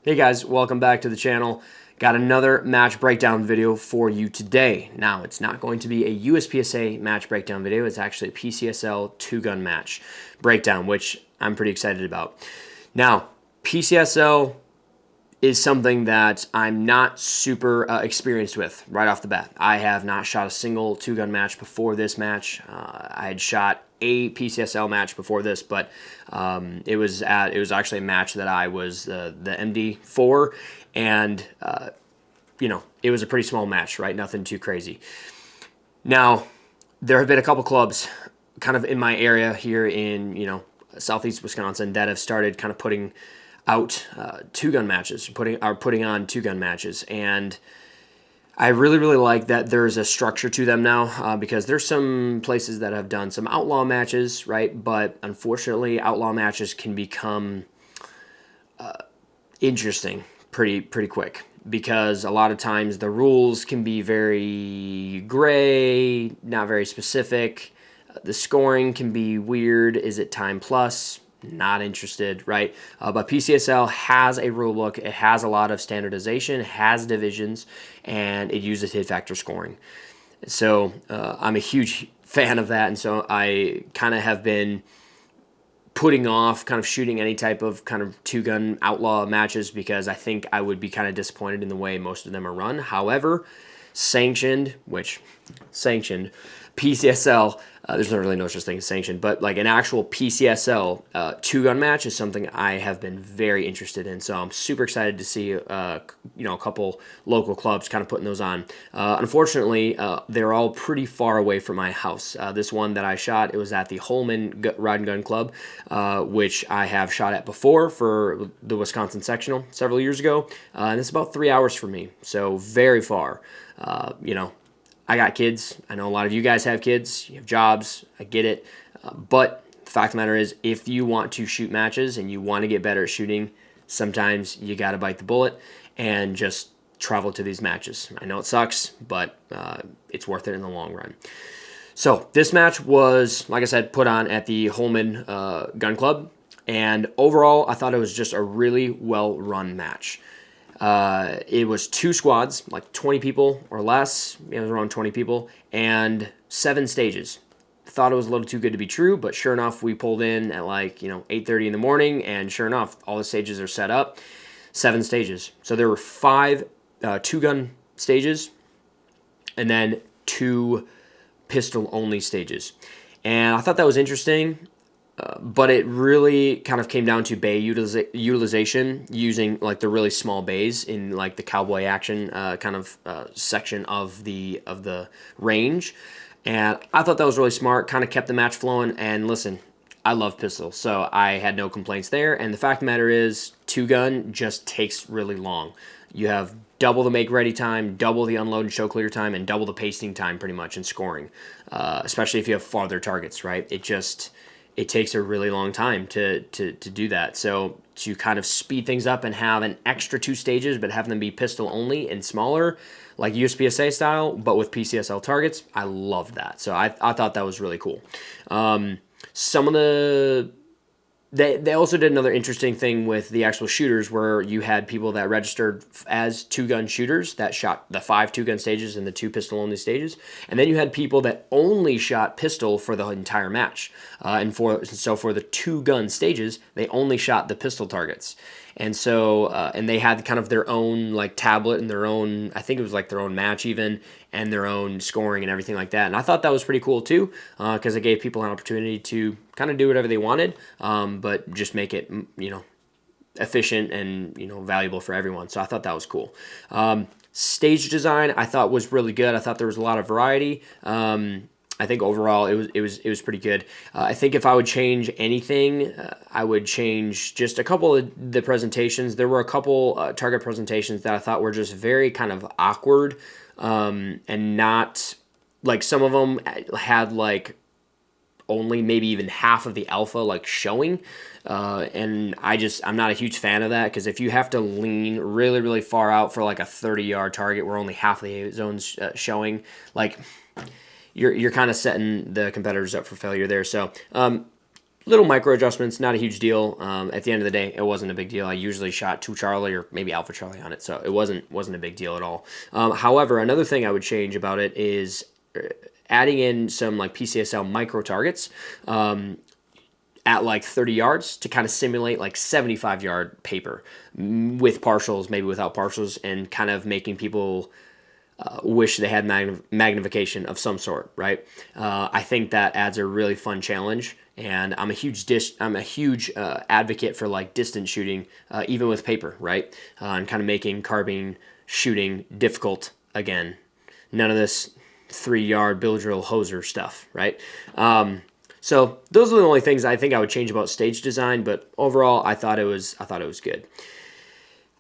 Hey guys, welcome back to the channel. Got another match breakdown video for you today. Now, it's not going to be a USPSA match breakdown video. It's actually a PCSL two-gun match breakdown, which I'm pretty excited about. Now, PCSL is something that I'm not super experienced with right off the bat. I have not shot a single two-gun match before this match. I had shot a PCSL match before this, but it was actually a match that I was the MD for, and it was a pretty small match, right? Nothing too crazy. Now, there have been a couple clubs kind of in my area here in southeast Wisconsin that have started kind of putting out two-gun matches, putting on two-gun matches, and I really like that there's a structure to them now because there's some places that have done some outlaw matches, right? But unfortunately, outlaw matches can become interesting pretty quick because a lot of times the rules can be very gray, not very specific. The scoring can be weird. Is it time plus? Not interested, right? But PCSL has a rule book. It has a lot of standardization, has divisions, and it uses hit factor scoring. So I'm a huge fan of that, and so I kind of have been putting off kind of shooting any type of kind of two-gun outlaw matches because I think I would be kind of disappointed in the way most of them are run. However, sanctioned PCSL, there's not really no such thing as sanctioned, but like an actual PCSL two-gun match is something I have been very interested in. So I'm super excited to see a couple local clubs kind of putting those on. Unfortunately, they're all pretty far away from my house. This one that I shot, it was at the Holmen Gun Club, which I have shot at before for the Wisconsin sectional several years ago, and it's about 3 hours from me, so very far. I got kids. I know a lot of you guys have kids. You have jobs. I get it. But the fact of the matter is, if you want to shoot matches and you want to get better at shooting, sometimes you got to bite the bullet and just travel to these matches. I know it sucks, but it's worth it in the long run. So this match was, like I said, put on at the Holmen Gun Club. And overall, I thought it was just a really well-run match. It was two squads, like 20 people or less. It was around 20 people, and 7 stages. Thought it was a little too good to be true, but sure enough, we pulled in at 8:30 in the morning, and sure enough, all the stages are set up. 7 stages. So there were 5 two-gun stages, and then 2 pistol-only stages. And I thought that was interesting. But it really kind of came down to bay utilization using like the really small bays in like the cowboy action kind of section of the range, and I thought that was really smart. Kind of kept the match flowing. And listen, I love pistols, so I had no complaints there. And the fact of the matter is, two-gun just takes really long. You have double the make ready time, double the unload and show clear time, and double the pasting time pretty much in scoring, especially if you have farther targets, right? It takes a really long time to do that. So to kind of speed things up and have an extra 2 stages, but have them be pistol only and smaller, like USPSA style, but with PCSL targets, I love that. So I thought that was really cool. They also did another interesting thing with the actual shooters where you had people that registered as two-gun shooters that shot the 5 two-gun stages and the 2 pistol-only stages. And then you had people that only shot pistol for the entire match. So for the two-gun stages, they only shot the pistol targets. And so, and they had kind of their own like tablet and their own, I think it was like their own match even, and their own scoring and everything like that. And I thought that was pretty cool too, because it gave people an opportunity to kind of do whatever they wanted, but just make it, efficient and, valuable for everyone. So I thought that was cool. Stage design I thought was really good. I thought there was a lot of variety. I think overall it was pretty good. I think if I would change anything, I would change just a couple of the presentations. There were a couple target presentations that I thought were just very kind of awkward, and not like some of them had like only maybe even half of the alpha like showing, and I'm not a huge fan of that, because if you have to lean really far out for like a 30-yard target where only half of the zone's showing, like you're kind of setting the competitors up for failure there. So little micro adjustments, not a huge deal. At the end of the day, it wasn't a big deal. I usually shot 2 Charlie or maybe Alpha Charlie on it, so it wasn't a big deal at all. However, another thing I would change about it is adding in some like PCSL micro targets at like 30 yards to kind of simulate like 75-yard paper with partials, maybe without partials, and kind of making people wish they had magnification of some sort, right? I think that adds a really fun challenge, and I'm a huge advocate for like distance shooting, even with paper, right? And kind of making carbine shooting difficult again. None of this 3-yard bill drill hoser stuff, right? So those are the only things I think I would change about stage design, but overall, I thought it was good.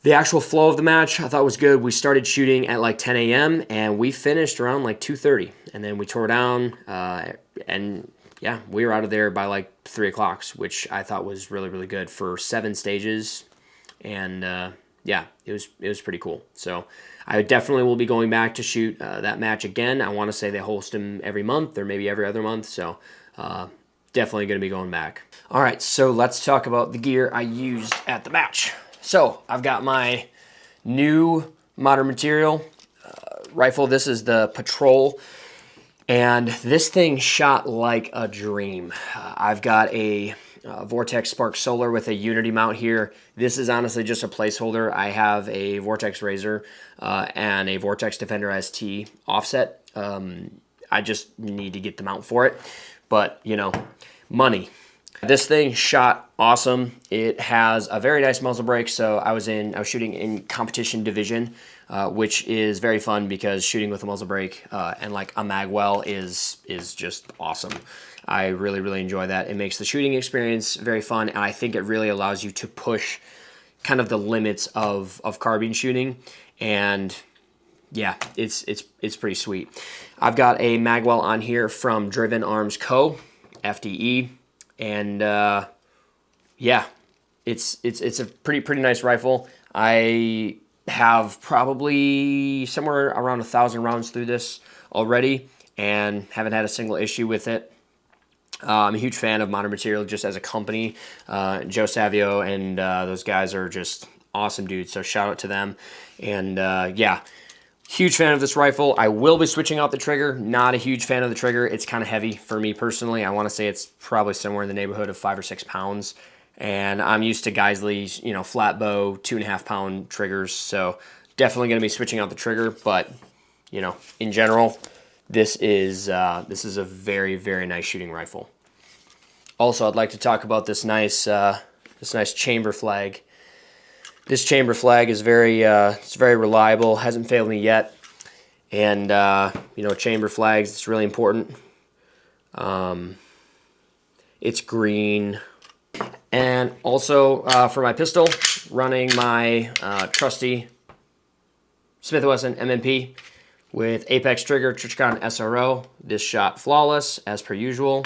The actual flow of the match I thought was good. We started shooting at like 10 a.m. and we finished around like 2:30, and then we tore down, and yeah, we were out of there by like 3 o'clock, which I thought was really, really good for 7 stages, and yeah, it was pretty cool. So I definitely will be going back to shoot that match again. I want to say they host them every month or maybe every other month, so definitely going to be going back. All right, so let's talk about the gear I used at the match. So I've got my new Modern Material rifle. This is the Patrol, and this thing shot like a dream. I've got a Vortex Spark Solar with a Unity mount here. This is honestly just a placeholder. I have a Vortex Razor and a Vortex Defender ST offset. I just need to get the mount for it, but you know, money. This thing shot awesome. It has a very nice muzzle brake. So I was shooting in competition division, which is very fun because shooting with a muzzle brake and like a mag well is just awesome. I really, really enjoy that. It makes the shooting experience very fun, and I think it really allows you to push kind of the limits of carbine shooting, and yeah, it's pretty sweet. I've got a mag well on here from Driven Arms Co. FDE. And yeah, it's a pretty nice rifle. I have probably somewhere around 1,000 rounds through this already, and haven't had a single issue with it. I'm a huge fan of Modern Material just as a company. Joe Savio and those guys are just awesome dudes. So shout out to them. And yeah. Huge fan of this rifle. I will be switching out the trigger. Not a huge fan of the trigger. It's kind of heavy for me personally. I want to say it's probably somewhere in the neighborhood of 5 or 6 pounds. And I'm used to Geisley's, you know, flat bow, 2.5 pound triggers. So definitely going to be switching out the trigger. But, you know, in general, this is a very, very nice shooting rifle. Also, I'd like to talk about this nice chamber flag. This chamber flag is it's very reliable, hasn't failed me yet. And, you know, chamber flags, it's really important. It's green. And also, for my pistol, running my trusty Smith & Wesson MMP with Apex trigger, Trichcon SRO. This shot flawless, as per usual.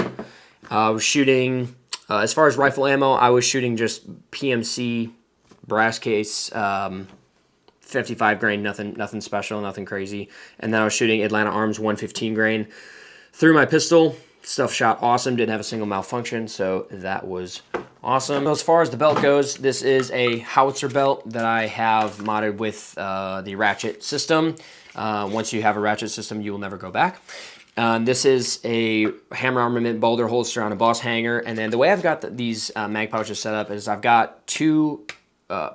I was shooting, as far as rifle ammo, I was shooting just PMC brass case, 55 grain, nothing special, nothing crazy. And then I was shooting Atlanta Arms 115 grain through my pistol. Stuff shot awesome, didn't have a single malfunction, so that was awesome. As far as the belt goes, this is a howitzer belt that I have modded with the ratchet system. Once you have a ratchet system, you will never go back. This is a hammer armament boulder holster on a boss hanger, and then the way I've got these mag pouches set up is I've got 2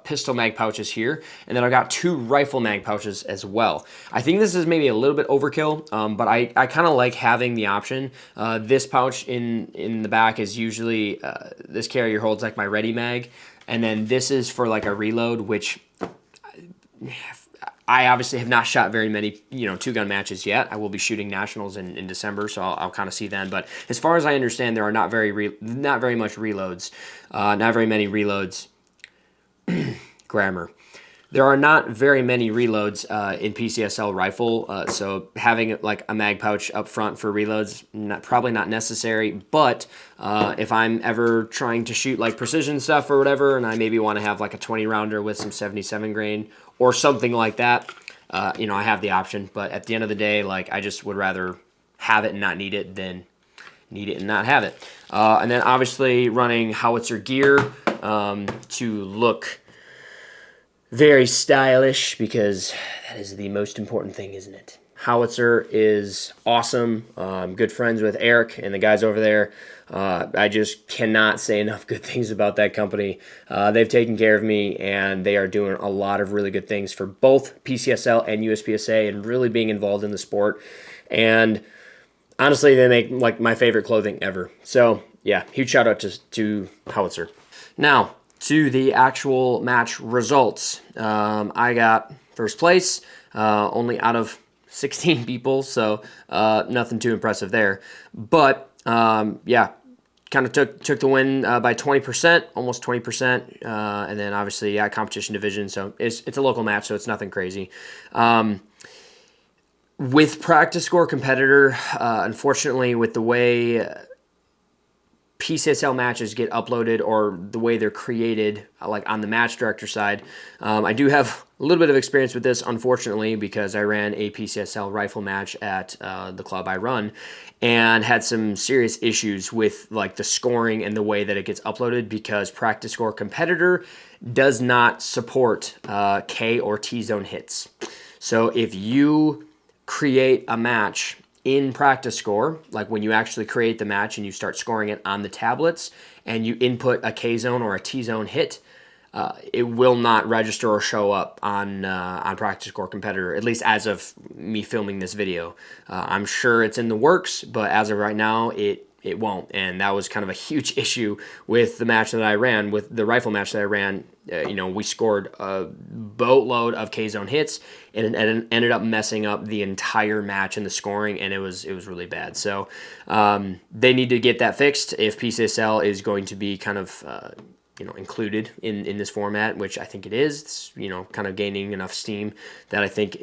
pistol mag pouches here, and then I've got 2 rifle mag pouches as well. I think this is maybe a little bit overkill, but I kind of like having the option. This pouch in the back is usually, this carrier holds like my ready mag, and then this is for like a reload, which I obviously have not shot very many, you know, 2-gun matches yet. I will be shooting nationals in December, so I'll kind of see then. But as far as I understand, there are not very much reloads, not very many reloads. Grammar. There are not very many reloads in PCSL rifle, so having like a mag pouch up front for reloads, probably not necessary, but if I'm ever trying to shoot like precision stuff or whatever, and I maybe want to have like a 20 rounder with some 77 grain or something like that, you know, I have the option. But at the end of the day, like, I just would rather have it and not need it than need it and not have it. And then obviously running howitzer gear to look very stylish, because that is the most important thing, isn't it? Howitzer is awesome. I'm good friends with Eric and the guys over there. I just cannot say enough good things about that company. They've taken care of me, and they are doing a lot of really good things for both PCSL and USPSA, and really being involved in the sport. And honestly, they make like my favorite clothing ever. So yeah, huge shout out to Howitzer. Now to the actual match results. I got first place, only out of 16 people, so nothing too impressive there. But yeah, kind of took the win by 20%, almost 20%, and then obviously yeah, competition division. So it's a local match, so it's nothing crazy. With practice score competitor, unfortunately, with the way PCSL matches get uploaded or the way they're created, like on the match director side, I do have a little bit of experience with this, unfortunately, because I ran a PCSL rifle match at the club I run, and had some serious issues with like the scoring and the way that it gets uploaded, because practice score competitor does not support K or T zone hits. So if you create a match in practice score, like when you actually create the match and you start scoring it on the tablets, and you input a K zone or a T zone hit, it will not register or show up on practice score competitor, at least as of me filming this video. I'm sure it's in the works, but as of right now, it won't. And that was kind of a huge issue with the match that I ran, with the rifle match that I ran. We scored a boatload of K-zone hits, and it ended up messing up the entire match and the scoring, and it was really bad. So they need to get that fixed if PCSL is going to be kind of included in this format, which I think it is. It's, kind of gaining enough steam that I think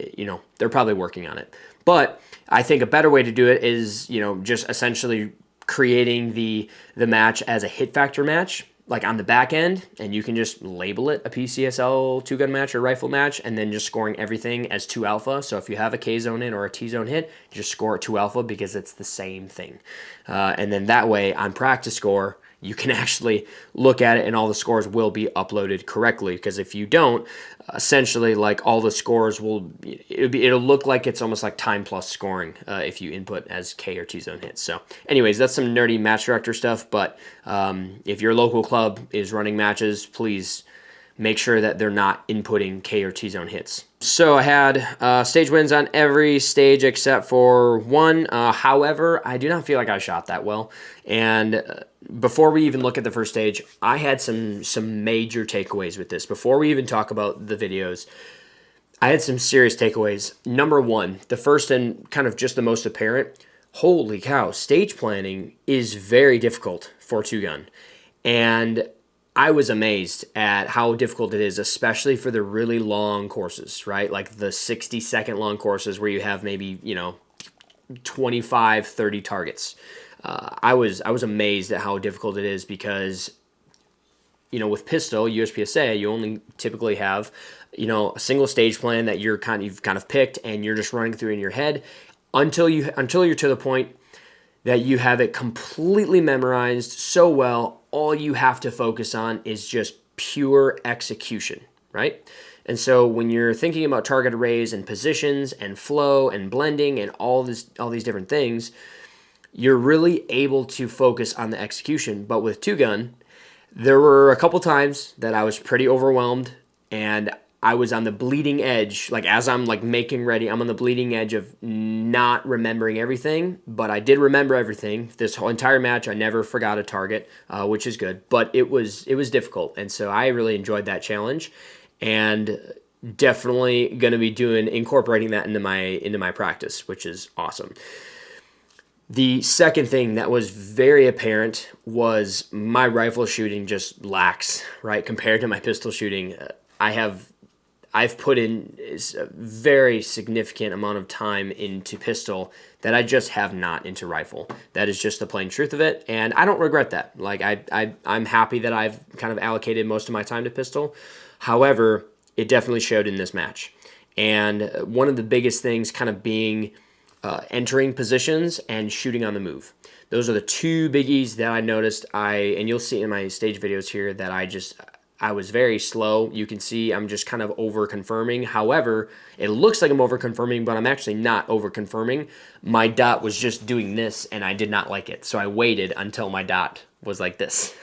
they're probably working on it. But I think a better way to do it is just essentially creating the match as a hit factor match, like on the back end, and you can just label it a PCSL two-gun match or rifle match, and then just scoring everything as 2 alpha. So if you have a K-zone hit or a T-zone hit, you just score at 2 alpha, because it's the same thing. And then that way on practice score, you can actually look at it and all the scores will be uploaded correctly. Because if you don't, essentially like all the scores it'll look like it's almost like time plus scoring if you input as K or T zone hits. So anyways, that's some nerdy match director stuff. But if your local club is running matches, please make sure that they're not inputting K or T zone hits. So I had stage wins on every stage except for one. However, I do not feel like I shot that well. And before we even look at the first stage, I had some major takeaways with this. Before we even talk about the videos, I had some serious takeaways. Number one, the first and kind of just the most apparent, holy cow, stage planning is very difficult for two-gun. And I was amazed at how difficult it is, especially for the really long courses, right? Like the 60-second long courses where you have maybe, 25, 30 targets. I was amazed at how difficult it is, because, with pistol, USPSA, you only typically have, a single stage plan that you've kind of picked, and you're just running through in your head until you're to the point that you have it completely memorized so well. All you have to focus on is just pure execution, right? And so when you're thinking about target arrays and positions and flow and blending and all these different things, you're really able to focus on the execution. But with two-gun, there were a couple times that I was pretty overwhelmed, and I was on the bleeding edge. Like as I'm like making ready, I'm on the bleeding edge of not remembering everything, but I did remember everything. This whole entire match, I never forgot a target, which is good, but it was difficult. And so I really enjoyed that challenge, and definitely going to be incorporating that into my practice, which is awesome. The second thing that was very apparent was my rifle shooting just lacks, right? Compared to my pistol shooting, I've put in a very significant amount of time into pistol that I just have not into rifle. That is just the plain truth of it, and I don't regret that. Like I'm happy that I've kind of allocated most of my time to pistol. However, it definitely showed in this match. And one of the biggest things kind of being entering positions and shooting on the move. Those are the two biggies that I noticed. And you'll see in my stage videos here that I was very slow. You can see I'm just kind of over confirming. However, it looks like I'm over confirming, but I'm actually not over confirming. My dot was just doing this and I did not like it. So I waited until my dot was like this.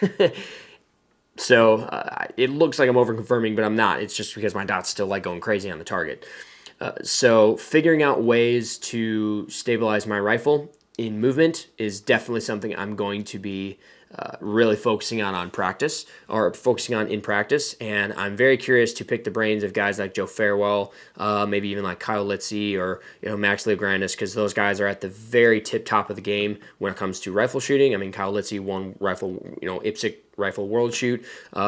So it looks like I'm over confirming, but I'm not. It's just because my dot's still like going crazy on the target. So figuring out ways to stabilize my rifle in movement is definitely something I'm going to be really focusing on practice, or focusing on in practice. And I'm very curious to pick the brains of guys like Joe Farewell, maybe even like Kyle Litzy or Max Leograndis, because those guys are at the very tip top of the game when it comes to rifle shooting. I mean, Kyle Litzy won rifle, IPSC rifle world shoot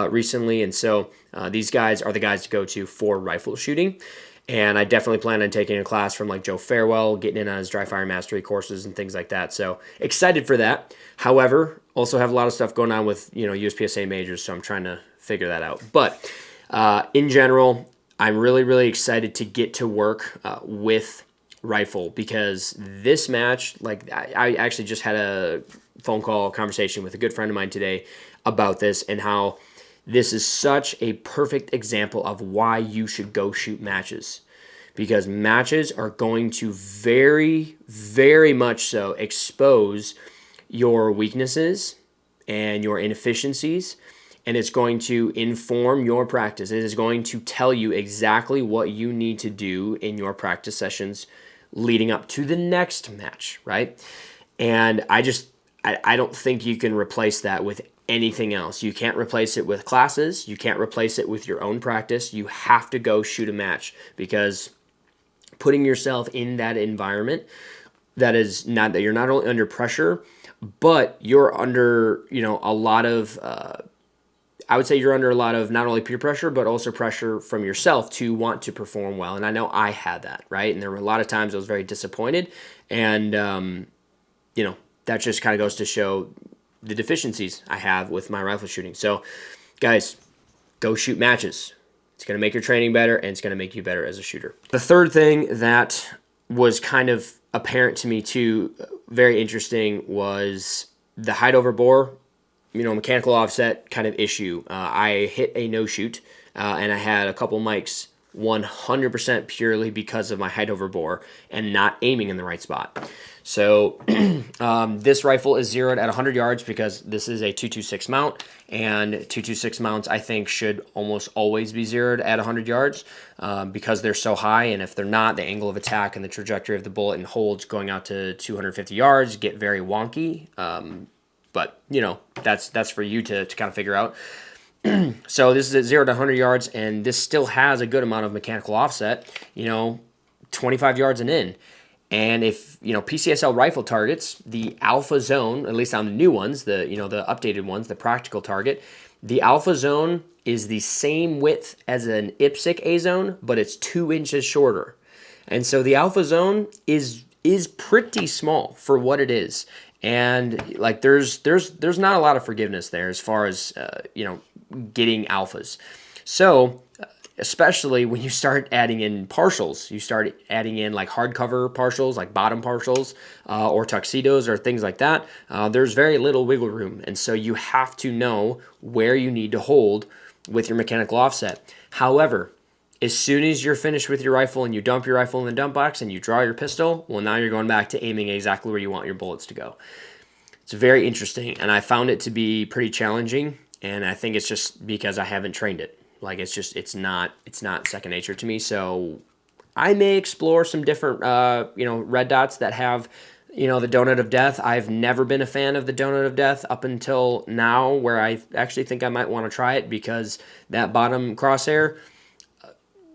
recently, and so these guys are the guys to go to for rifle shooting. And I definitely plan on taking a class from like Joe Farewell, getting in on his dry fire mastery courses and things like that. So excited for that. However, also have a lot of stuff going on with USPSA majors, so I'm trying to figure that out. But in general, I'm really, really excited to get to work with rifle, because this match, like I actually just had a phone call conversation with a good friend of mine today about this, and how this is such a perfect example of why you should go shoot matches, because matches are going to very, very much so expose your weaknesses and your inefficiencies, and it's going to inform your practice. It is going to tell you exactly what you need to do in your practice sessions leading up to the next match, right? And I don't think you can replace that with anything else. You can't replace it with classes. You can't replace it with your own practice. You have to go shoot a match, because putting yourself in that environment, that you're not only under pressure, but you're under, a lot of, I would say you're under a lot of not only peer pressure, but also pressure from yourself to want to perform well. And I know I had that, right? And there were a lot of times I was very disappointed. And, that just kind of goes to show the deficiencies I have with my rifle shooting. So, guys, go shoot matches. It's going to make your training better, and it's going to make you better as a shooter. The third thing that was kind of apparent to me too, very interesting, was the height over bore, mechanical offset kind of issue. I hit a no-shoot, and I had a couple mics 100% purely because of my height over bore and not aiming in the right spot. So this rifle is zeroed at 100 yards because this is a 226 mount, and 226 mounts I think should almost always be zeroed at 100 yards because they're so high, and if they're not, the angle of attack and the trajectory of the bullet and holds going out to 250 yards get very wonky. But that's for you to kind of figure out. So this is at 0 to 100 yards, and this still has a good amount of mechanical offset, 25 yards and in. And if, PCSL rifle targets, the alpha zone, at least on the new ones, the updated ones, the practical target, the alpha zone is the same width as an IPSC A zone, but it's 2 inches shorter. And so the alpha zone is pretty small for what it is. And like there's not a lot of forgiveness there as far as getting alphas. So especially when you start adding in partials, you start adding in like hardcover partials, like bottom partials, or tuxedos or things like that. There's very little wiggle room, and so you have to know where you need to hold with your mechanical offset. However, as soon as you're finished with your rifle and you dump your rifle in the dump box and you draw your pistol, well, now you're going back to aiming exactly where you want your bullets to go. It's very interesting, and I found it to be pretty challenging, and I think it's just because I haven't trained it. Like it's not second nature to me. So I may explore some different red dots that have the donut of death. I've never been a fan of the donut of death up until now, where I actually think I might want to try it, because that bottom crosshair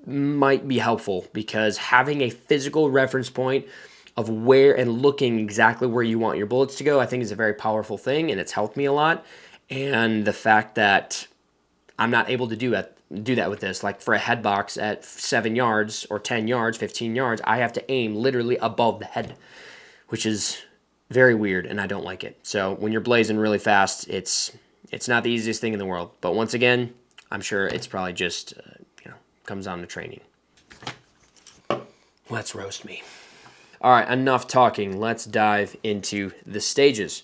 might be helpful, because having a physical reference point of where and looking exactly where you want your bullets to go, I think is a very powerful thing, and it's helped me a lot. And the fact that I'm not able to do that with this, like for a head box at 7 yards or 10 yards, 15 yards, I have to aim literally above the head, which is very weird, and I don't like it. So when you're blazing really fast, it's not the easiest thing in the world. But once again, I'm sure it's probably just comes down to training. Let's roast me. All right, enough talking. Let's dive into the stages.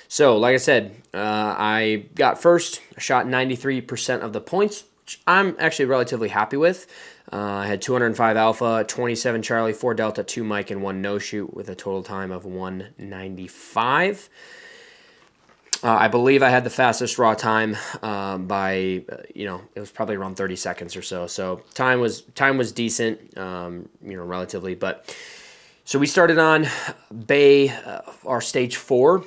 So, like I said, I got first. I shot 93% of the points, which I'm actually relatively happy with. I had 205 alpha, 27 Charlie, 4 Delta, 2 Mike, and 1 no shoot with a total time of 195. I believe I had the fastest raw time by it was probably around 30 seconds or so. So time was decent, relatively. But so we started on Bay, our stage 4,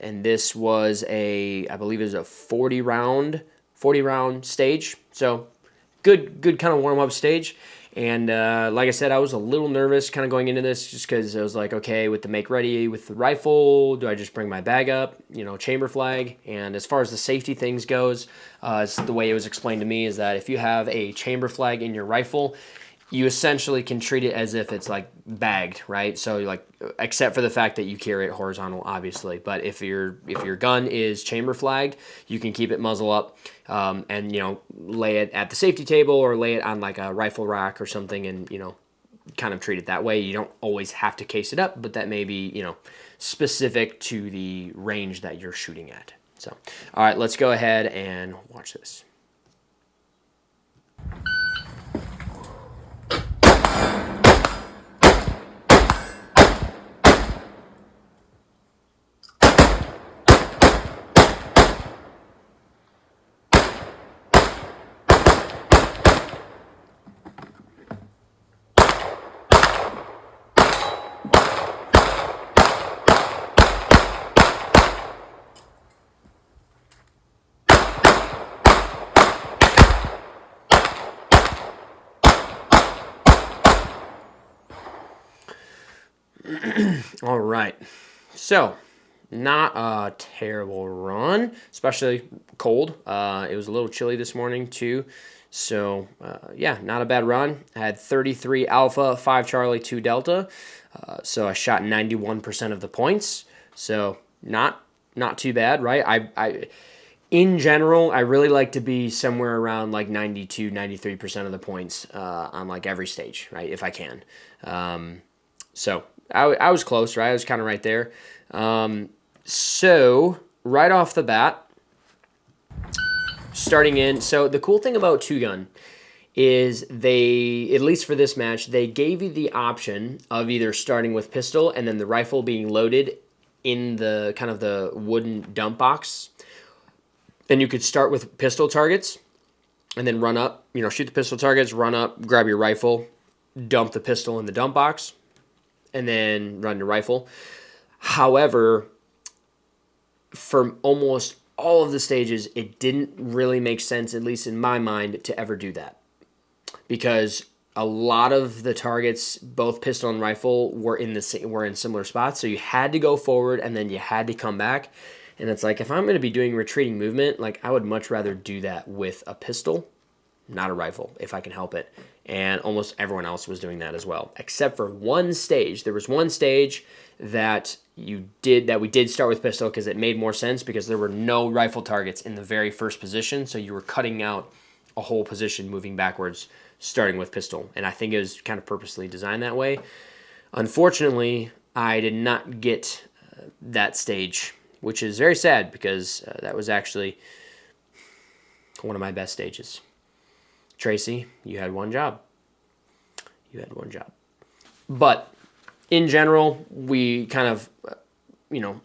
and this was I believe it was a 40 round stage. So good kind of warm up stage. And like I said, I was a little nervous kind of going into this just because I was like, okay, with the make ready with the rifle, do I just bring my bag up, chamber flag? And as far as the safety things goes, it's the way it was explained to me is that if you have a chamber flag in your rifle, you essentially can treat it as if it's like bagged, right? So like, except for the fact that you carry it horizontal, obviously. But if your gun is chamber flagged, you can keep it muzzle up, and lay it at the safety table or lay it on like a rifle rack or something, and kind of treat it that way. You don't always have to case it up, but that may be specific to the range that you're shooting at. So, all right, let's go ahead and watch this. All right, so not a terrible run, especially cold. It was a little chilly this morning too, so yeah, not a bad run. I had 33 alpha, 5 Charlie, 2 Delta, so I shot 91% of the points. So not too bad, right? I in general, I really like to be somewhere around like 92, 93% of the points on like every stage, right? If I can. So I was close, right? I was kind of right there. So right off the bat, starting in, so the cool thing about Two Gun is they, at least for this match, they gave you the option of either starting with pistol and then the rifle being loaded in the kind of the wooden dump box. Then you could start with pistol targets and then run up, shoot the pistol targets, run up, grab your rifle, dump the pistol in the dump box, and then run your rifle. However, for almost all of the stages, it didn't really make sense, at least in my mind, to ever do that. Because a lot of the targets, both pistol and rifle, were in similar spots. So you had to go forward and then you had to come back. And it's like, if I'm going to be doing retreating movement, like I would much rather do that with a pistol, not a rifle, if I can help it. And almost everyone else was doing that as well, except for one stage. There was one stage that we did start with pistol because it made more sense because there were no rifle targets in the very first position. So you were cutting out a whole position moving backwards, starting with pistol. And I think it was kind of purposely designed that way. Unfortunately, I did not get that stage, which is very sad because that was actually one of my best stages. Tracy, you had one job. But in general, we kind of,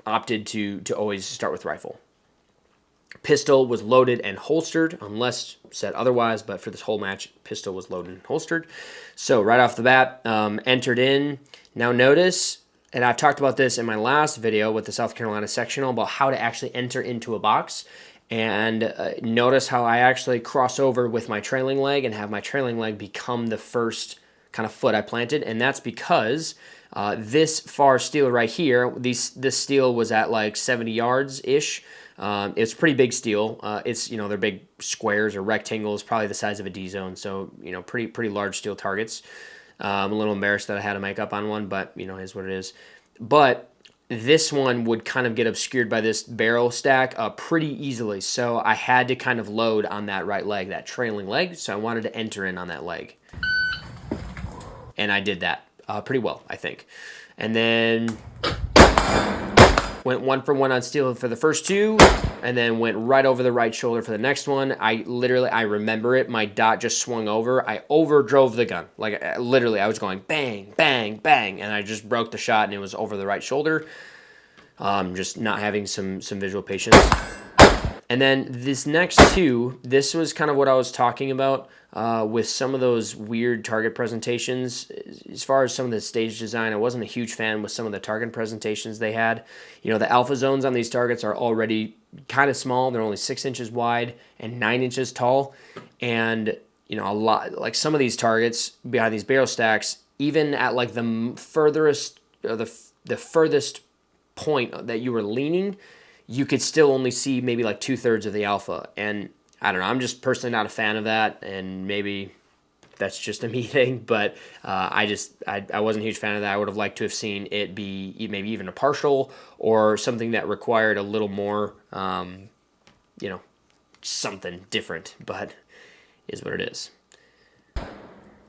opted to always start with rifle. Pistol was loaded and holstered, unless said otherwise, but for this whole match, pistol was loaded and holstered. So right off the bat, entered in. Now notice, and I've talked about this in my last video with the South Carolina sectional about how to actually enter into a box. And notice how I actually cross over with my trailing leg and have my trailing leg become the first kind of foot I planted. And that's because this far steel right here, this steel was at like 70 yards-ish. It's pretty big steel. It's, they're big squares or rectangles, probably the size of a D-zone. So, pretty large steel targets. I'm a little embarrassed that I had to make up on one, but, is what it is. But this one would kind of get obscured by this barrel stack pretty easily. So I had to kind of load on that right leg, that trailing leg. So I wanted to enter in on that leg. And I did that. pretty well, I think. And then went 1 for 1 on steel for the first 2, and then went right over the right shoulder for the next one. I remember it. My dot just swung over. I overdrove the gun. Like, literally, I was going bang, bang, bang, and I just broke the shot, and it was over the right shoulder. Just not having some visual patience. And then this next 2, this was kind of what I was talking about with some of those weird target presentations. As far as some of the stage design, I wasn't a huge fan with some of the target presentations they had. You know, the alpha zones on these targets are already kind of small. They're only 6 inches wide and 9 inches tall. And, you know, a lot, like some of these targets behind these barrel stacks, even at like the furthest, or the furthest point that you were leaning, you could still only see maybe like 2/3 of the alpha. And I don't know, I'm just personally not a fan of that, and maybe that's just a me thing, but I wasn't a huge fan of that. I would have liked to have seen it be maybe even a partial or something that required a little more, you know, something different, but is what it is.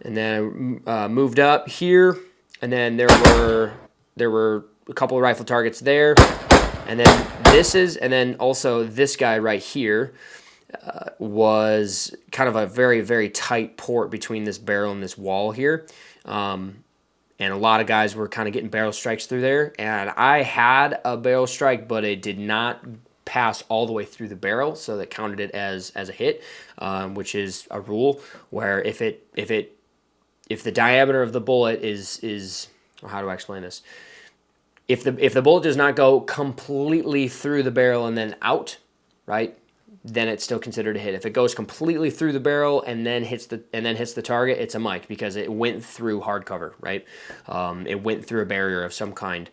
And then I moved up here, and then there were a couple of rifle targets there. And then also this guy right here was kind of a very, very tight port between this barrel and this wall here. And a lot of guys were kind of getting barrel strikes through there. And I had a barrel strike, but it did not pass all the way through the barrel, so that counted it as a hit, which is a rule where if the diameter of the bullet is how do I explain this? If the bullet does not go completely through the barrel and then out, right, then it's still considered a hit. If it goes completely through the barrel and then hits the target, it's a mic because it went through hardcover, right? It went through a barrier of some kind.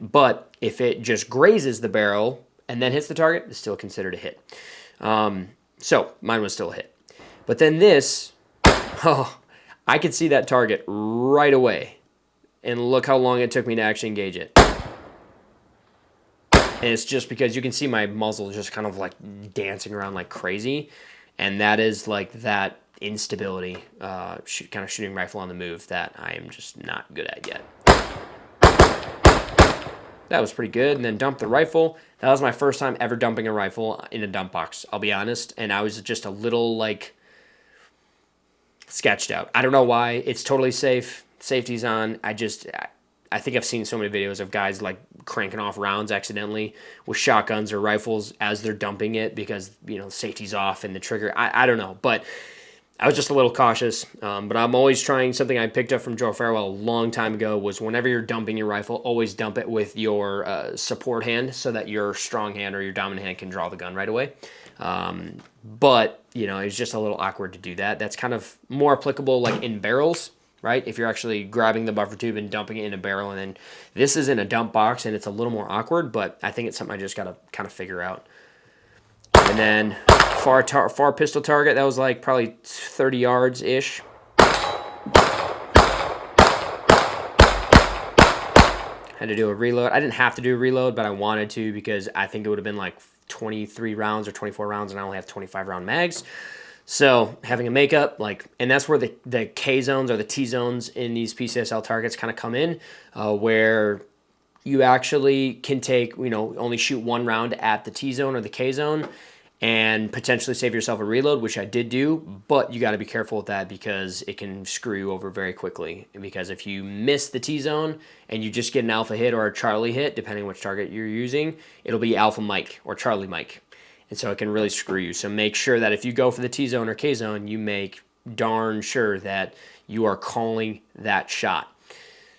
But if it just grazes the barrel and then hits the target, it's still considered a hit. So mine was still a hit. But then this, I could see that target right away. And look how long it took me to actually engage it. And it's just because you can see my muzzle just kind of like dancing around like crazy. And that is like that instability, kind of shooting rifle on the move that I am just not good at yet. That was pretty good. And then dumped the rifle. That was my first time ever dumping a rifle in a dump box, I'll be honest. And I was just a little like sketched out. I don't know why. It's totally safe. Safety's on. I think I've seen so many videos of guys like cranking off rounds accidentally with shotguns or rifles as they're dumping it because, you know, safety's off and the trigger. I don't know, but I was just a little cautious. But I'm always trying something I picked up from Joe Farwell a long time ago was whenever you're dumping your rifle, always dump it with your support hand so that your strong hand or your dominant hand can draw the gun right away. But, you know, it's just a little awkward to do that. That's kind of more applicable like in barrels. Right? If you're actually grabbing the buffer tube and dumping it in a barrel, and then this is in a dump box and it's a little more awkward, but I think it's something I just got to kind of figure out. And then far pistol target, that was like probably 30 yards-ish. Had to do a reload. I didn't have to do a reload, but I wanted to because I think it would have been like 23 rounds or 24 rounds, and I only have 25-round mags. So having a makeup, and that's where the K zones or the T zones in these PCSL targets kind of come in, where you actually can take, only shoot one round at the T zone or the K zone and potentially save yourself a reload, which I did do, but you got to be careful with that because it can screw you over very quickly. Because if you miss the T zone and you just get an alpha hit or a Charlie hit, depending on which target you're using, it'll be alpha mic or Charlie mic. And so it can really screw you. So make sure that if you go for the T-zone or K-zone, you make darn sure that you are calling that shot.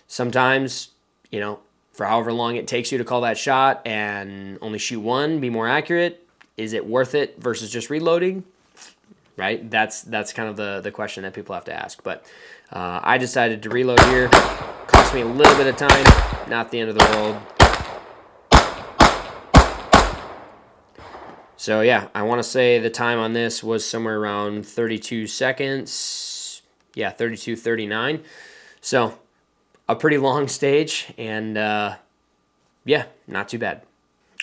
Sometimes, for however long it takes you to call that shot and only shoot one, be more accurate. Is it worth it versus just reloading? Right? That's kind of the question that people have to ask. But I decided to reload here. Cost me a little bit of time. Not the end of the world. So yeah, I want to say the time on this was somewhere around 32 seconds. Yeah, 32, 39. So a pretty long stage, and yeah, not too bad.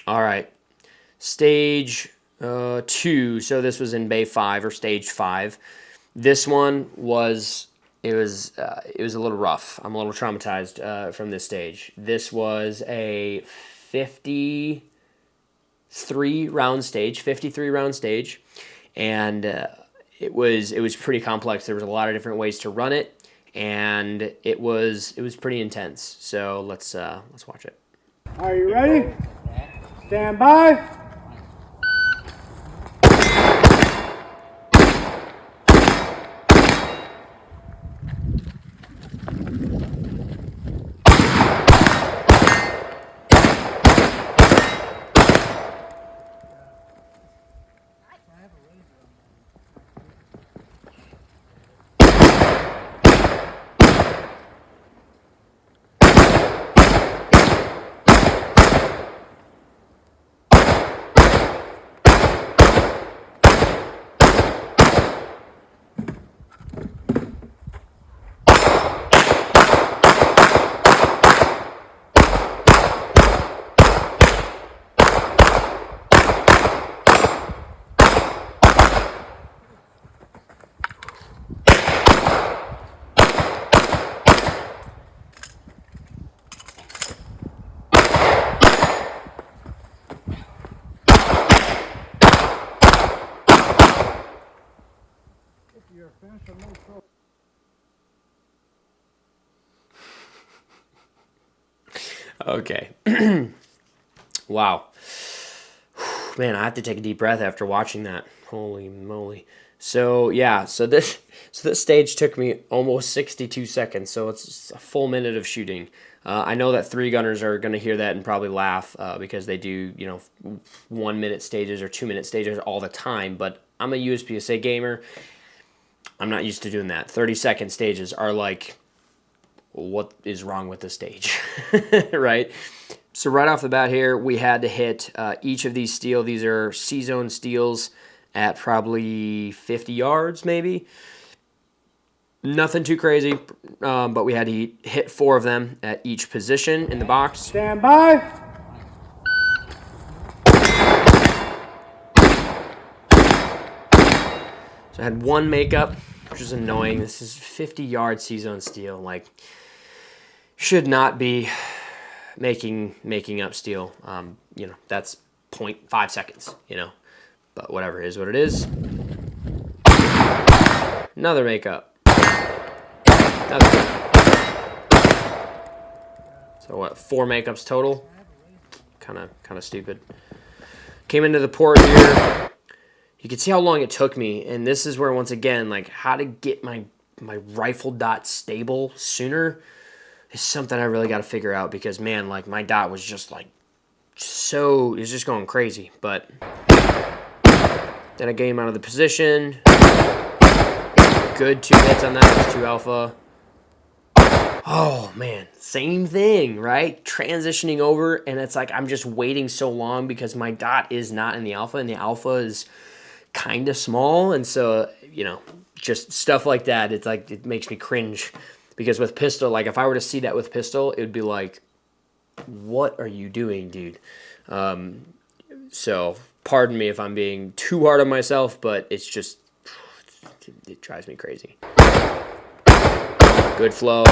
All right, stage 2. So this was in Bay 5 or stage 5. This one was it was a little rough. I'm a little traumatized from this stage. This was a 53 round stage, and it was pretty complex. There was a lot of different ways to run it, and it was pretty intense. So let's watch it. Are you ready? Stand by. Okay. Wow. Man, I have to take a deep breath after watching that. Holy moly. So yeah, so this stage took me almost 62 seconds, so it's a full minute of shooting. I know that 3-gunners are going to hear that and probably laugh because they do, 1-minute stages or 2-minute stages all the time, but I'm a USPSA gamer. I'm not used to doing that. 30-second stages are like, what is wrong with the stage, right? So right off the bat here, we had to hit each of these steel. These are C-zone steels at probably 50 yards, maybe. Nothing too crazy, but we had to hit 4 of them at each position in the box. Stand by. So I had 1 makeup, which is annoying. This is 50-yard C-zone steel. Like, should not be making up steel. That's 0.5 seconds, But whatever, it is what it is. Another makeup. So what, 4 makeups total? Kind of stupid. Came into the port here. You can see how long it took me, and this is where, once again, like, how to get my rifle dot stable sooner is something I really got to figure out, because, man, like, my dot was just, like, it's just going crazy. But then I get him out of the position. Good 2 hits on that. It was 2 alpha. Oh, man. Same thing, right? Transitioning over, and it's like I'm just waiting so long because my dot is not in the alpha, and the alpha is kind of small. And so, just stuff like that, it's like, it makes me cringe. Because with pistol, like, if I were to see that with pistol, it would be like, what are you doing, dude? So, pardon me if I'm being too hard on myself, but it's just, it drives me crazy. Good flow.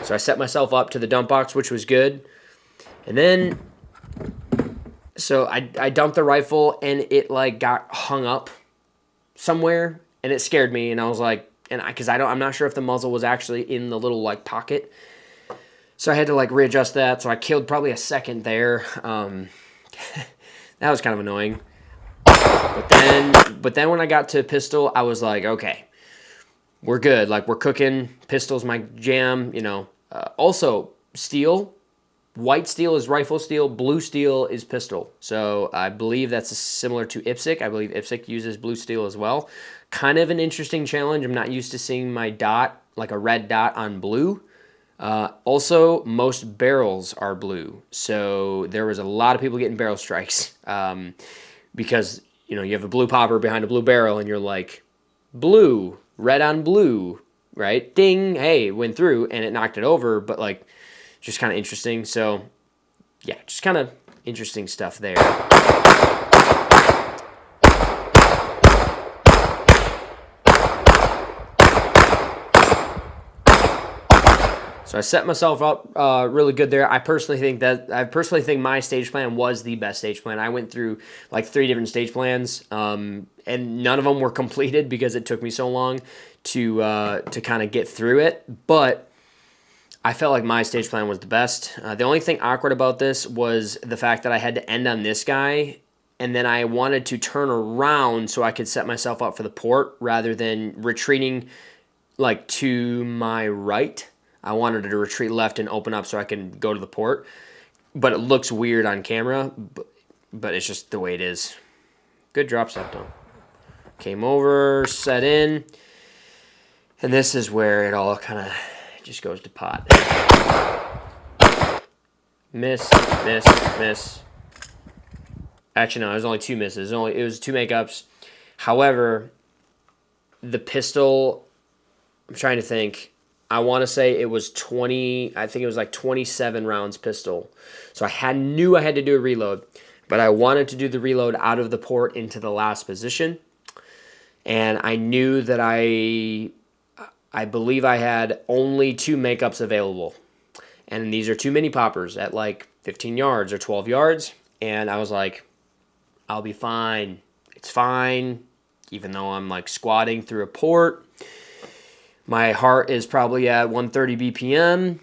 So I set myself up to the dump box, which was good. And then, so I dumped the rifle, and it, like, got hung up somewhere, and it scared me, and I was like, I'm not sure if the muzzle was actually in the little, like, pocket. So I had to, like, readjust that. So I killed probably a second there. That was kind of annoying. But then when I got to pistol, I was like, okay, we're good. Like, we're cooking. Pistol's my jam, Also, steel. White steel is rifle steel. Blue steel is pistol. So I believe that's similar to IPSC. I believe IPSC uses blue steel as well. Kind of an interesting challenge. I'm not used to seeing my dot, like a red dot on blue. Also, most barrels are blue. So there was a lot of people getting barrel strikes because, you have a blue popper behind a blue barrel, and you're like, blue, red on blue, right? Ding, hey, went through, and it knocked it over, but, like, just kind of interesting. So, yeah, just kind of interesting stuff there. So I set myself up really good there. I personally think my stage plan was the best stage plan. I went through like 3 different stage plans, and none of them were completed because it took me so long to kind of get through it. But I felt like my stage plan was the best. The only thing awkward about this was the fact that I had to end on this guy, and then I wanted to turn around so I could set myself up for the port rather than retreating like to my right. I wanted to retreat left and open up so I can go to the port. But it looks weird on camera, but it's just the way it is. Good drop set though. Came over, set in, and this is where it all kind of just goes to pot. Miss, miss, miss. Actually, no, there's only 2 misses. It was 2 makeups. However, the pistol, I'm trying to think. I want to say it was 20. I think it was like 27 rounds pistol. So I knew I had to do a reload, but I wanted to do the reload out of the port into the last position, and I knew that I believe I had only 2 makeups available, and these are 2 mini poppers at like 15 yards or 12 yards, and I was like, I'll be fine. It's fine, even though I'm like squatting through a port. My heart is probably at 130 BPM.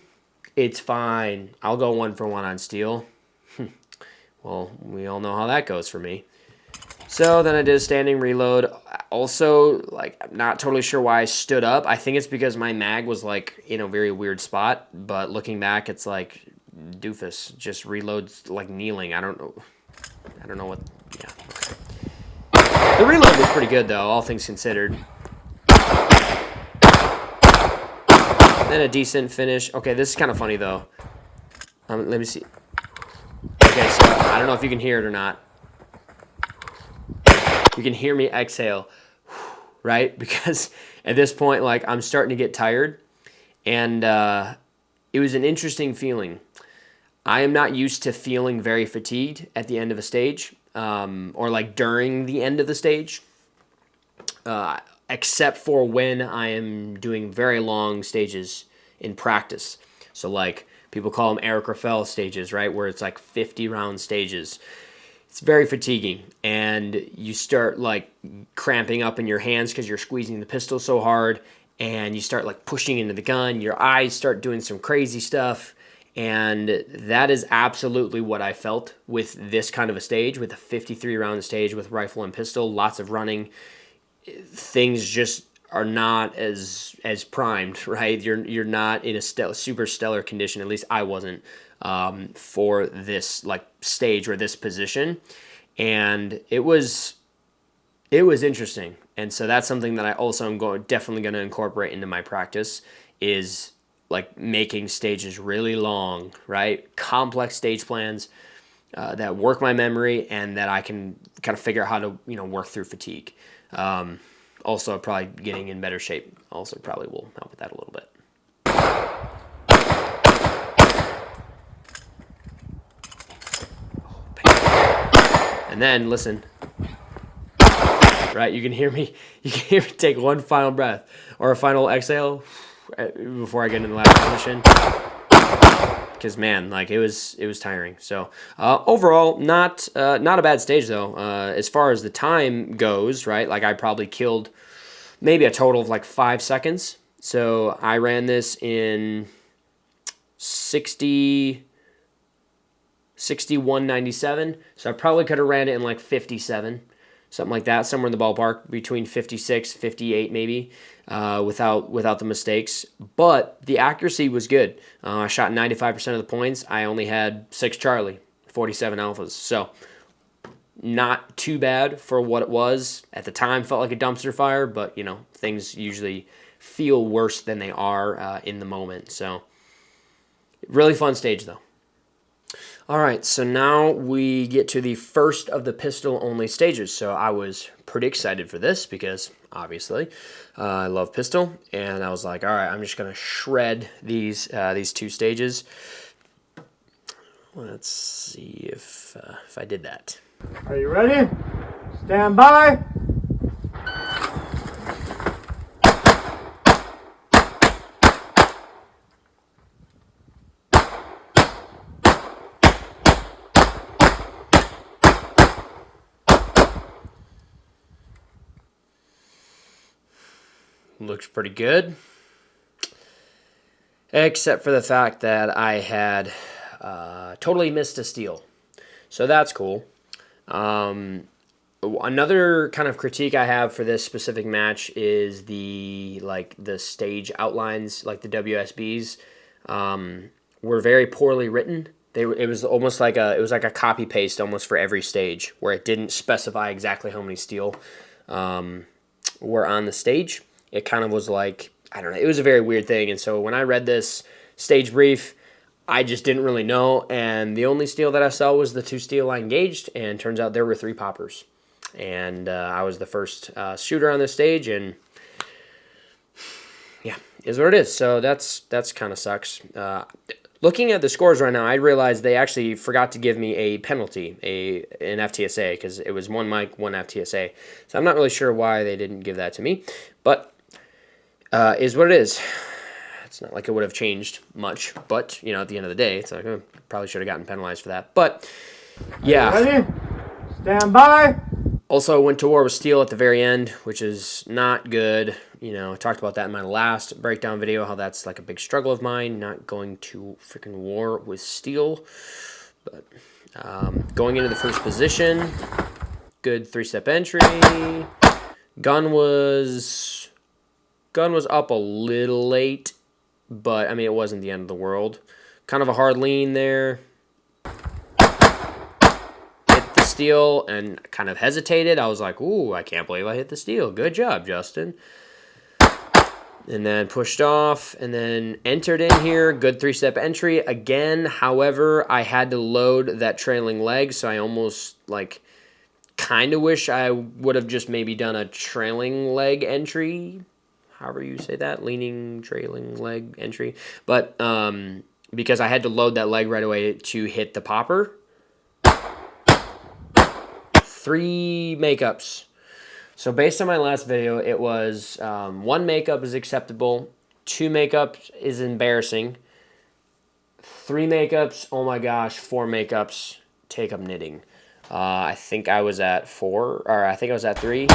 It's fine. I'll go 1 for 1 on steel. Well, we all know how that goes for me. So then I did a standing reload. Also, like, I'm not totally sure why I stood up. I think it's because my mag was like in a very weird spot. But looking back, it's like doofus. Just reloads like kneeling. I don't know what. Yeah. The reload was pretty good though, all things considered. Then a decent finish. Okay, this is kind of funny though. Let me see. Okay, so I don't know if you can hear it or not. You can hear me exhale, right? Because at this point, like, I'm starting to get tired, and it was an interesting feeling. I am not used to feeling very fatigued at the end of a stage, or like during the end of the stage. Except for when I am doing very long stages in practice. So like people call them Eric Raffel stages, right? Where it's like 50 round stages. It's very fatiguing, and you start like cramping up in your hands because you're squeezing the pistol so hard, and you start like pushing into the gun. Your eyes start doing some crazy stuff, and that is absolutely what I felt with this kind of a stage, with a 53 round stage with rifle and pistol, lots of running. Things just are not as primed, right? You're not in a super stellar condition. At least I wasn't for this like stage or this position, and it was interesting. And so that's something that I also am definitely going to incorporate into my practice, is like making stages really long, right? Complex stage plans that work my memory and that I can kind of figure out how to work through fatigue. Also, probably getting in better shape also probably will help with that a little bit. And then, listen, right, you can hear me take one final breath or a final exhale before I get into the last position. Because man, like it was tiring. So overall, not a bad stage though. As far as the time goes, right? Like I probably killed maybe a total of like 5 seconds. So I ran this in 61.97. So I probably could have ran it in like 57, something like that, somewhere in the ballpark between 56, 58 maybe. Without the mistakes, but the accuracy was good. I shot 95% of the points. I only had 6 Charlie, 47 alphas, so not too bad for what it was. At the time, felt like a dumpster fire, but things usually feel worse than they are in the moment. So really fun stage though. All right, so now we get to the first of the pistol-only stages. So I was pretty excited for this because, obviously, I love pistol. And I was like, all right, I'm just going to shred these 2 stages. Let's see if I did that. Are you ready? Stand by. looks pretty good. Except for the fact that I had totally missed a steal. So that's cool. Another kind of critique I have for this specific match is the stage outlines, like the WSBs, were very poorly written. It was almost like a copy paste almost for every stage, where it didn't specify exactly how many steel were on the stage. It kind of was like, I don't know, it was a very weird thing. And so when I read this stage brief, I just didn't really know, and the only steel that I saw was the 2 steel I engaged, and turns out there were 3 poppers. And I was the first shooter on this stage, and yeah, is what it is. So that's kind of sucks. Looking at the scores right now, I realized they actually forgot to give me a penalty, an FTSA, because it was 1 mic, 1 FTSA. So I'm not really sure why they didn't give that to me, but is what it is. It's not like it would have changed much, but, you know, at the end of the day, it's like, probably should have gotten penalized for that. But, yeah. Ready? Stand by. Also, I went to war with steel at the very end, which is not good. You know, I talked about that in my last breakdown video, how that's like a big struggle of mine, not going to freaking war with steel. But going into the first position, good 3-step entry. Gun was up a little late, but, I mean, it wasn't the end of the world. Kind of a hard lean there. Hit the steel and kind of hesitated. I was like, ooh, I can't believe I hit the steel. Good job, Justin. And then pushed off and then entered in here. Good 3-step entry. Again, however, I had to load that trailing leg, so I almost, like, kind of wish I would have just maybe done a trailing leg entry. However you say that, leaning, trailing leg entry. But because I had to load that leg right away to hit the popper. 3 makeups. So based on my last video, it was 1 makeup is acceptable, 2 makeups is embarrassing, 3 makeups, oh my gosh, 4 makeups, take up knitting. I think I was at 4, or I think I was at 3.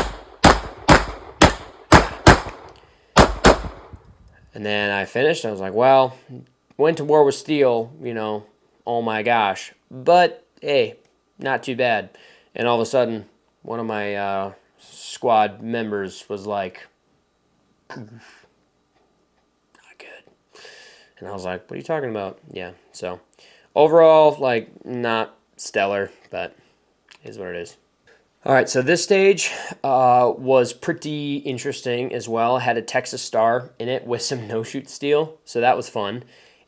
And then I finished. I was like, well, went to war with steel, you know, oh my gosh. But, hey, not too bad. And all of a sudden, one of my squad members was like, not good. And I was like, what are you talking about? Yeah, so overall, like, not stellar, but it is what it is. All right, so this stage was pretty interesting as well. It had a Texas Star in it with some no-shoot steel, so that was fun.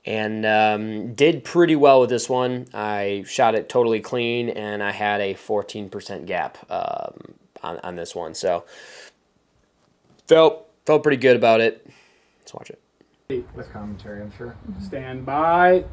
And did pretty well with this one. I shot it totally clean, and I had a 14% gap on this one. So felt pretty good about it. Let's watch it. With commentary, I'm sure. Stand by.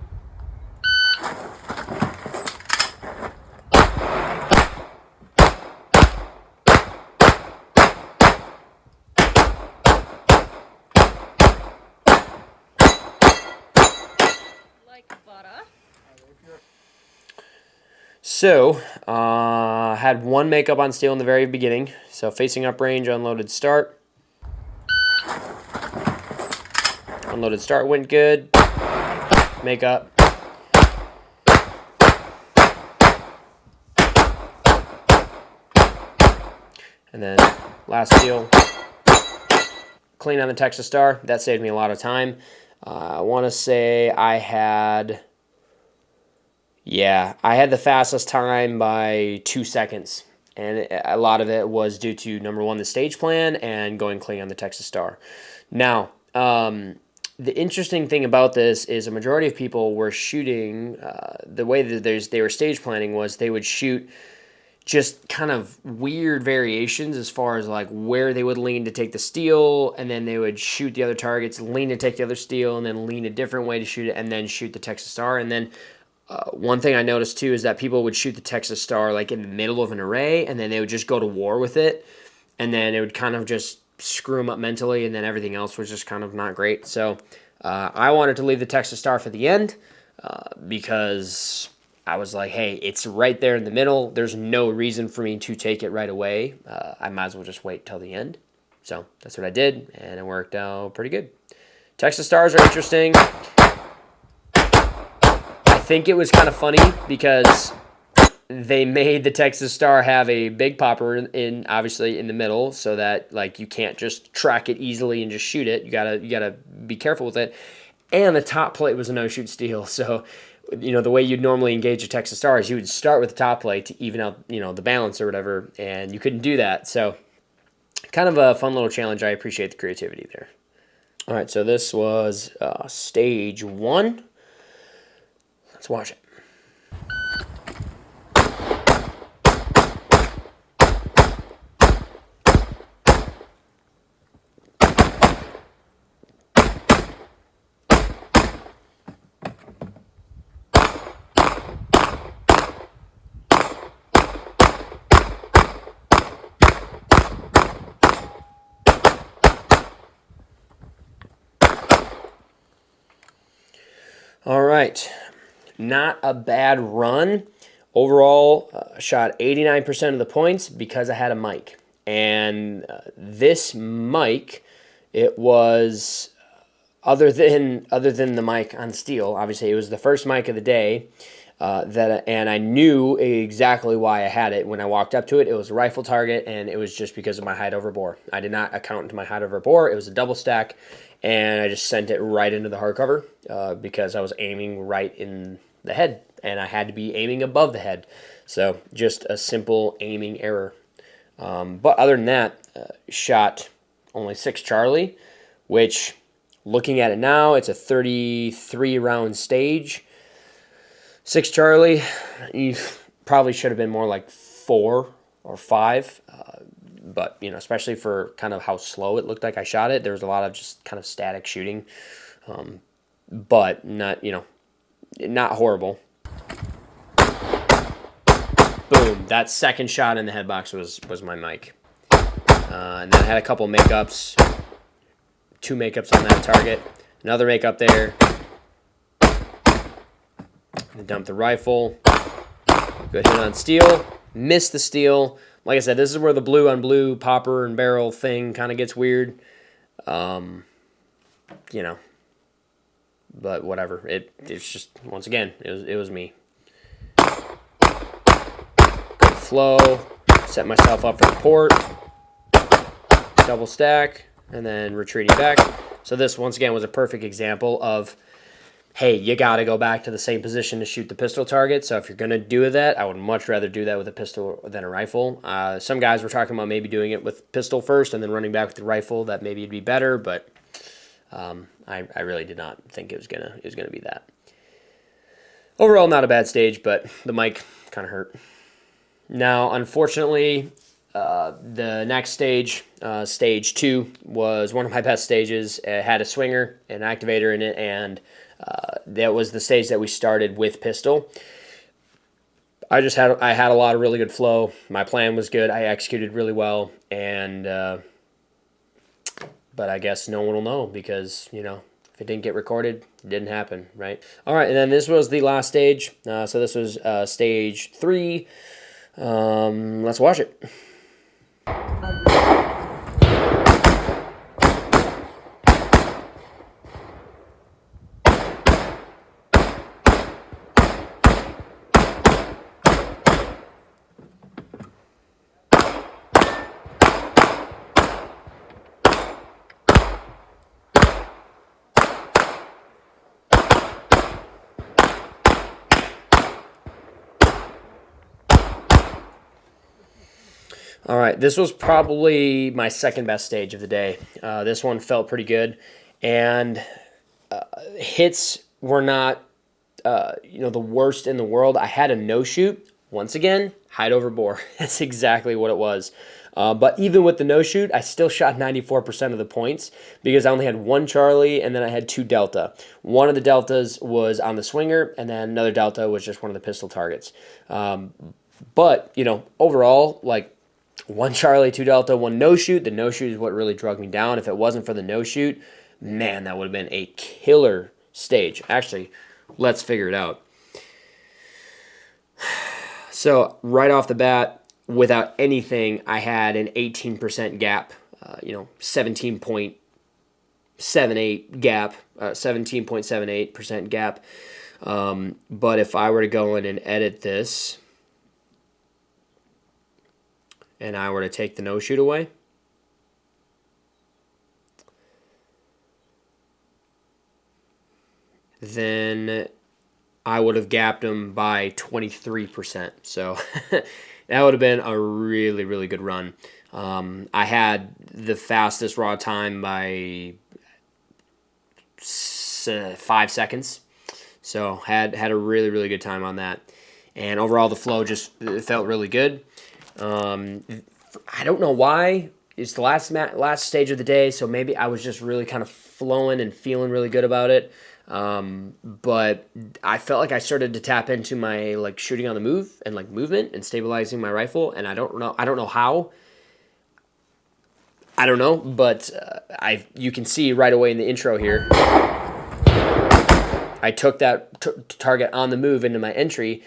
So, had 1 makeup on steel in the very beginning. So facing up range, unloaded start. Unloaded start went good. Makeup. And then last steel. Clean on the Texas Star. That saved me a lot of time. I want to say I had the fastest time by 2 seconds. And a lot of it was due to, number 1, the stage plan and going clean on the Texas Star. Now, the interesting thing about this is a majority of people were shooting, the way that they were stage planning was they would shoot just kind of weird variations as far as like where they would lean to take the steel, and then they would shoot the other targets, lean to take the other steel, and then lean a different way to shoot it, and then shoot the Texas Star. And then one thing I noticed too is that people would shoot the Texas Star like in the middle of an array, and then they would just go to war with it, and then it would kind of just screw them up mentally, and then everything else was just kind of not great. So I wanted to leave the Texas Star for the end because I was like, hey, it's right there in the middle. There's no reason for me to take it right away. I might as well just wait till the end. So that's what I did, and it worked out pretty good. Texas Stars are interesting. I think it was kind of funny because they made the Texas Star have a big popper in obviously in the middle, so that like you can't just track it easily and just shoot it. You gotta be careful with it. And the top plate was a no-shoot steal, so the way you'd normally engage a Texas Star is you would start with the top plate to even out the balance or whatever, and you couldn't do that. So kind of a fun little challenge. I appreciate the creativity there. All right, so this was stage 1. Let's watch it. All right, not a bad run. Overall, shot 89% of the points because I had a mic. And this mic, it was other than the mic on steel. Obviously, it was the first mic of the day. And I knew exactly why I had it. When I walked up to it, it was a rifle target, and it was just because of my height over bore. I did not account to my height over bore. It was a double stack, and I just sent it right into the hardcover because I was aiming right in the head, and I had to be aiming above the head. So just a simple aiming error. But other than that, shot only 6 Charlie, which, looking at it now, it's a 33-round stage. 6 Charlie, you probably should have been more like 4 or 5, but especially for kind of how slow it looked like I shot it, there was a lot of just kind of static shooting, but not not horrible. Boom! That second shot in the head box was my mic, and then I had a couple makeups, 2 makeups on that target, another makeup there. Dump the rifle. Good hit on steel. Missed the steel. Like I said, this is where the blue on blue popper and barrel thing kind of gets weird. But whatever. It's just, once again, it was me. Good flow. Set myself up for the port. Double stack. And then retreating back. So this, once again, was a perfect example of, hey, you got to go back to the same position to shoot the pistol target. So if you're going to do that, I would much rather do that with a pistol than a rifle. Some guys were talking about maybe doing it with pistol first and then running back with the rifle. That maybe it'd be better, but I really did not think it was gonna be that. Overall, not a bad stage, but the mic kind of hurt. Now, unfortunately, the next stage, stage 2, was one of my best stages. It had a swinger, an activator in it, and that was the stage that we started with pistol. I had a lot of really good flow. My plan was good. I executed really well, and but I guess no one will know because if it didn't get recorded, it didn't happen, right? All right, and then this was the last stage. So this was stage 3. Let's watch it. All right, this was probably my second best stage of the day. This one felt pretty good, and hits were not, the worst in the world. I had a no-shoot. Once again, height over bore. That's exactly what it was. But even with the no-shoot, I still shot 94% of the points because I only had 1 Charlie and then I had 2 Delta. One of the Deltas was on the swinger, and then another Delta was just one of the pistol targets. But, overall, like, 1 Charlie, 2 Delta, 1 no-shoot. The no-shoot is what really drug me down. If it wasn't for the no-shoot, man, that would have been a killer stage. Actually, let's figure it out. So right off the bat, without anything, I had an 18% gap 17.78 gap, 17.78% gap. But if I were to go in and edit this, and I were to take the no shoot away, then I would have gapped him by 23%. So that would have been a really, really good run. I had the fastest raw time by 5 seconds. So had a really, really good time on that. And overall, the flow just felt really good. I don't know why. It's the last stage of the day, so maybe I was just really kind of flowing and feeling really good about it. But I felt like I started to tap into my like shooting on the move and like movement and stabilizing my rifle, and I don't know how. I don't know, but you can see right away in the intro here, I took that target on the move into my entry,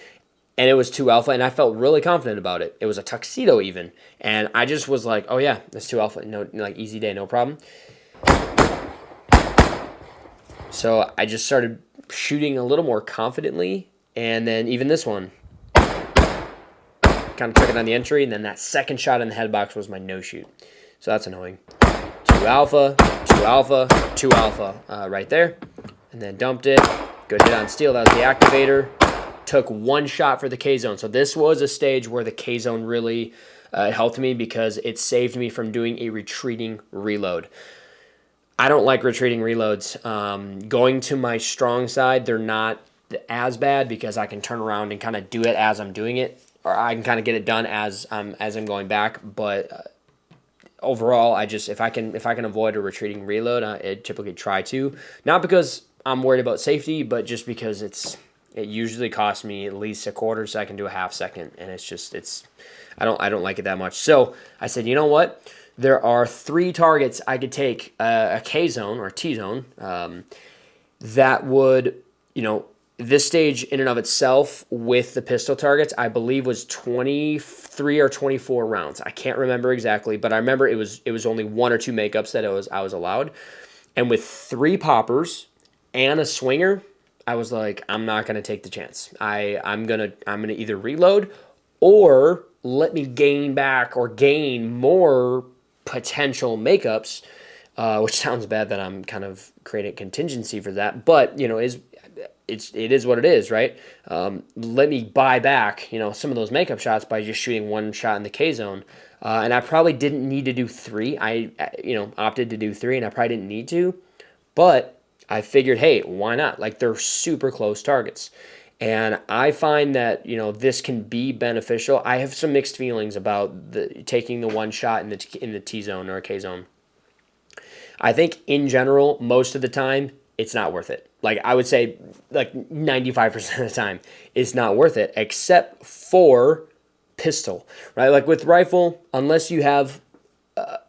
and it was 2 alpha, and I felt really confident about it. It was a tuxedo even, and I just was like, oh yeah, that's 2 alpha, no, like easy day, no problem. So I just started shooting a little more confidently, and then even this one, kind of took it on the entry, and then that second shot in the head box was my no shoot. So that's annoying. 2 alpha, 2 alpha, 2 alpha right there, and then dumped it. Good hit on steel. That was the activator. Took 1 shot for the K-zone. So this was a stage where the K-zone really helped me because it saved me from doing a retreating reload. I don't like retreating reloads. Going to my strong side, they're not as bad because I can turn around and kind of do it as I'm doing it, or I can kind of get it done as I'm going back. But overall, if I can avoid a retreating reload, I typically try to. Not because I'm worried about safety, but just because it usually costs me at least a quarter second to a half second, and I don't like it that much. So I said, you know what? There are 3 targets I could take a K-zone or a T-zone that would, this stage in and of itself with the pistol targets, I believe was 23 or 24 rounds. I can't remember exactly, but I remember it was only 1 or 2 makeups that I was allowed. And with 3 poppers and a swinger, I was like, I'm not going to take the chance. I'm gonna either reload or let me gain more potential makeups, which sounds bad that I'm kind of creating a contingency for that, but it is what it is, right? Let me buy back some of those makeup shots by just shooting 1 shot in the K zone, and I probably didn't need to do 3. I opted to do 3, and I probably didn't need to, but I figured, hey, why not? Like, they're super close targets. And I find that, this can be beneficial. I have some mixed feelings about taking the 1 shot in the T zone or K zone. I think in general, most of the time, it's not worth it. Like, I would say like 95% of the time, it's not worth it, except for pistol, right? Like with rifle, unless you have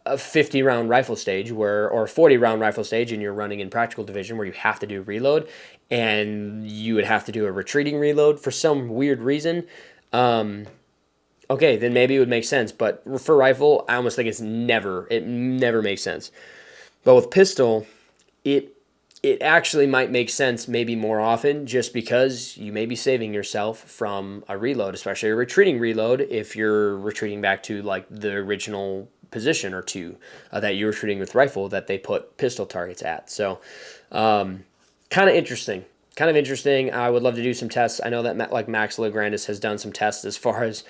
a 50 round rifle stage or 40 round rifle stage and you're running in practical division where you have to do reload and you would have to do a retreating reload for some weird reason, okay, then maybe it would make sense. But for rifle, I almost think it never makes sense. But with pistol, it actually might make sense maybe more often just because you may be saving yourself from a reload, especially a retreating reload if you're retreating back to like the original position or 2 that you were shooting with rifle that they put pistol targets at. So kind of interesting. I would love to do some tests. I know that like Max Legrandis has done some tests as far as,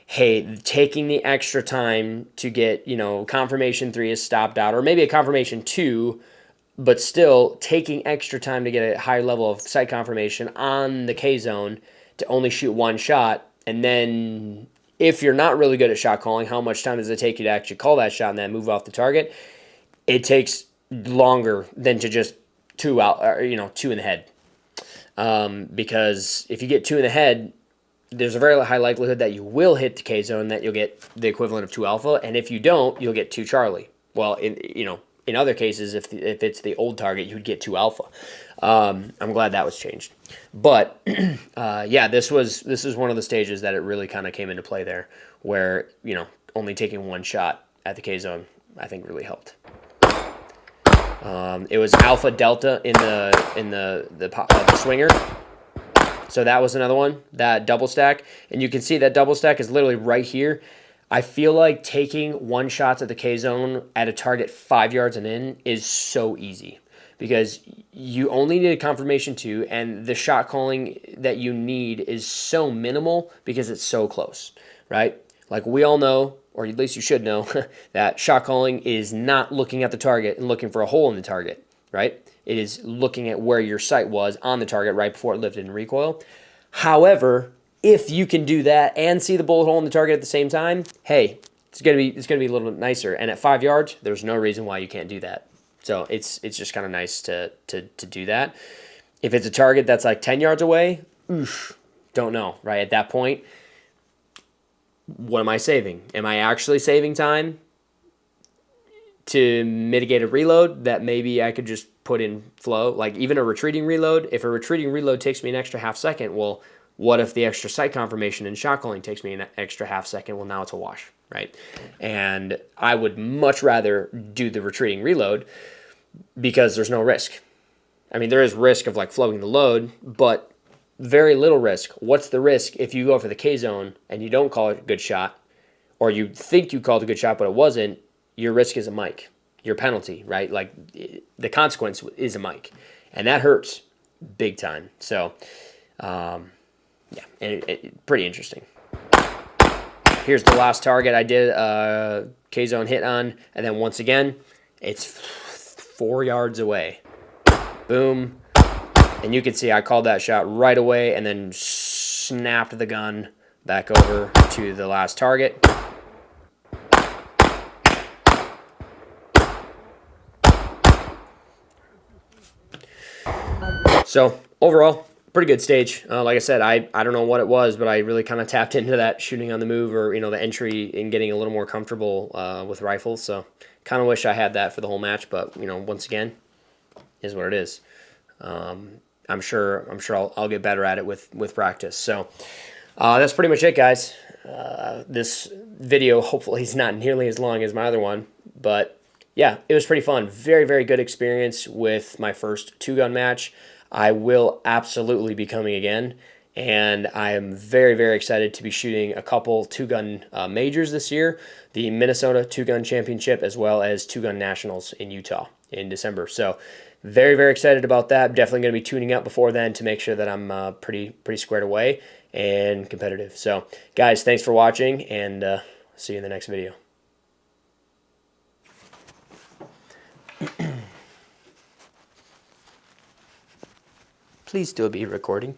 hey, taking the extra time to get, confirmation 3 is stopped out, or maybe a confirmation 2, but still taking extra time to get a high level of sight confirmation on the K-zone to only shoot 1 shot. And then if you're not really good at shot calling, how much time does it take you to actually call that shot and then move off the target? It takes longer than to just 2 out, or, 2 in the head. Because if you get 2 in the head, there's a very high likelihood that you will hit the K-zone, that you'll get the equivalent of 2 alpha, and if you don't, you'll get 2 Charlie. Well, in other cases, if it's the old target, you'd get 2 alpha. I'm glad that was changed. But yeah, this is one of the stages that it really kind of came into play there, where only taking 1 shot at the K zone I think really helped. It was Alpha Delta in the swinger. So that was another one, that double stack. And you can see that double stack is literally right here. I feel like taking one shots at the K-zone at a target 5 yards and in is so easy because you only need a confirmation 2, and the shot calling that you need is so minimal because it's so close, right? Like we all know, or at least you should know, that shot calling is not looking at the target and looking for a hole in the target, right? It is looking at where your sight was on the target right before it lifted in recoil. However, if you can do that and see the bullet hole in the target at the same time, hey, it's gonna be a little bit nicer. And at 5 yards, there's no reason why you can't do that. So it's just kind of nice to do that. If it's a target that's like 10 yards away, oof, don't know, right? At that point, what am I saving? Am I actually saving time to mitigate a reload that maybe I could just put in flow? Like even a retreating reload, if a retreating reload takes me an extra half second, well, what if the extra sight confirmation and shot calling takes me an extra half second? Well, now it's a wash, right? And I would much rather do the retreating reload because there's no risk. I mean, there is risk of like flowing the load, but very little risk. What's the risk if you go for the K-zone and you don't call it a good shot, or you think you called a good shot but it wasn't? Your risk is a mic. Your penalty, right? Like the consequence is a mic, and that hurts big time. So, yeah, and pretty interesting. Here's the last target I did K-zone hit on, and then once again, it's 4 yards away. Boom. And you can see I called that shot right away and then snapped the gun back over to the last target. So overall, pretty good stage. Like I said, I don't know what it was, but I really kind of tapped into that shooting on the move, or the entry and getting a little more comfortable with rifles. So kind of wish I had that for the whole match, but once again, is what it is. I'm sure I'll get better at it with practice. So that's pretty much it, guys. This video hopefully is not nearly as long as my other one, but yeah, it was pretty fun. Very, very good experience with my first 2-gun match. I will absolutely be coming again, and I am very, very excited to be shooting a couple 2-gun majors this year, the Minnesota 2-gun championship, as well as 2-gun nationals in Utah in December. So very, very excited about that. Definitely going to be tuning up before then to make sure that I'm pretty squared away and competitive. So guys, thanks for watching, and see you in the next video. Please still be recording.